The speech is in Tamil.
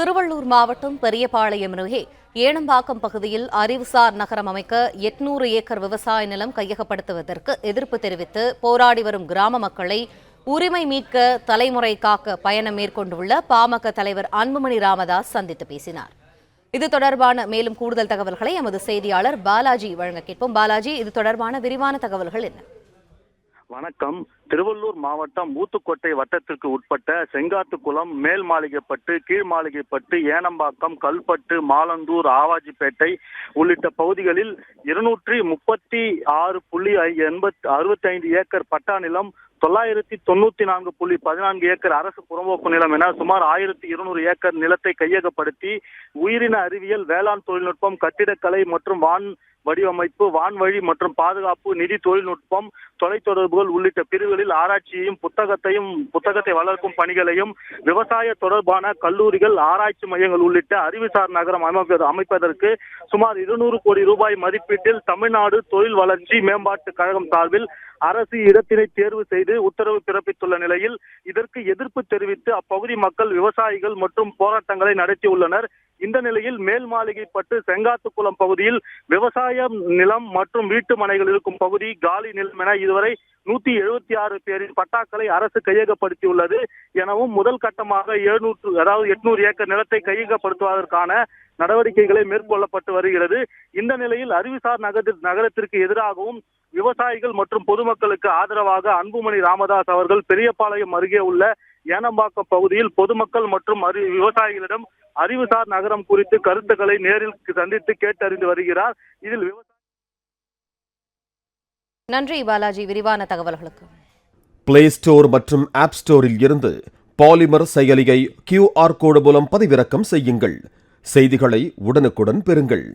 திருவள்ளூர் மாவட்டம் பெரியபாளையம் அருகே ஏனம்பாக்கம் பகுதியில் அறிவுசார் நகரம் அமைக்க 800 ஏக்கர் விவசாய நிலம் கையகப்படுத்துவதற்கு எதிர்ப்பு தெரிவித்து போராடி வரும் கிராம மக்களை உரிமை மீட்க தலைமுறை காக்க பயணம் மேற்கொண்டுள்ள பாமக தலைவர் அன்புமணி ராமதாஸ் சந்தித்து பேசினார். இது தொடர்பான மேலும் கூடுதல் தகவல்களை எமது செய்தியாளர் பாலாஜி வழங்க கேட்போம். பாலாஜி, இது தொடர்பான விரிவான தகவல்கள் என்ன? வணக்கம். திருவள்ளூர் மாவட்டம் ஊத்துக்கோட்டை வட்டத்திற்கு உட்பட்ட செங்காத்துக்குளம், மேல் மாளிகைப்பட்டு, கீழ் மாளிகைப்பட்டு, ஏனம்பாக்கம், கல்பட்டு, மாலந்தூர், ஆவாஜிப்பேட்டை உள்ளிட்ட பகுதிகளில் 236.65 ஏக்கர் பட்டா நிலம், 994.14 ஏக்கர் அரசு புறம்போக்கு நிலம் என சுமார் 1200 ஏக்கர் நிலத்தை கையகப்படுத்தி உயிரின அறிவியல், வேளாண் தொழில்நுட்பம், கட்டிடக்கலை மற்றும் வான் வடிவமைப்பு, வான்வழி மற்றும் பாதுகாப்பு, நிதி தொழில்நுட்பம், தொலைத்தொடர்புகள் உள்ளிட்ட பிரிவுகளில் ஆராய்ச்சியையும் புத்தகத்தை வளர்க்கும் பணிகளையும், விவசாய தொடர்பான கல்லூரிகள், ஆராய்ச்சி மையங்கள் உள்ளிட்ட அறிவுசார் நகரம் அமைப்பதற்கு சுமார் 200 கோடி ரூபாய் மதிப்பீட்டில் தமிழ்நாடு தொழில் வளர்ச்சி மேம்பாட்டு கழகம் சார்பில் அரசு இடத்தினை தேர்வு செய்து உத்தரவு பிறப்பித்துள்ள நிலையில் இதற்கு எதிர்ப்பு தெரிவித்து அப்பகுதி மக்கள், விவசாயிகள் மற்றும் போராட்டங்களை நடத்தியுள்ளனர். இந்த நிலையில் மேல் மாளிகைப்பட்டு, செங்காத்துக்குளம் பகுதியில் விவசாய நிலம் மற்றும் வீட்டு மனைகள் இருக்கும் பகுதி காலி நிலம் என இதுவரை 176 பேரின் பட்டாக்களை அரசு கையகப்படுத்தியுள்ளது எனவும் முதல் கட்டமாக 800 ஏக்கர் நிலத்தை கையகப்படுத்துவதற்கான நடவடிக்கைகளை மேற்கொள்ளப்பட்டு வருகிறது. இந்த நிலையில் அறிவுசார் நகரத்திற்கு எதிராகவும் விவசாயிகள் மற்றும் பொதுமக்களுக்கு ஆதரவாக அன்புமணி ராமதாஸ் அவர்கள் பெரியபாளையம் அருகே உள்ள ஏனம்பாக்கம் பகுதியில் பொதுமக்கள் மற்றும் விவசாயிகளிடம் அறிவுசார் நகரம் குறித்து கருத்துக்களை நேரில் சந்தித்து கேட்டறிந்து வருகிறார். இதில் நன்றி பாலாஜி, விரிவான தகவல்களுக்கு. பிளே ஸ்டோர் மற்றும் ஆப் ஸ்டோரில் இருந்து பாலிமர் செயலியை QR கோடு மூலம் பதிவிறக்கம் செய்யுங்கள். செய்திகளை உடனுக்குடன் பெறுங்கள்.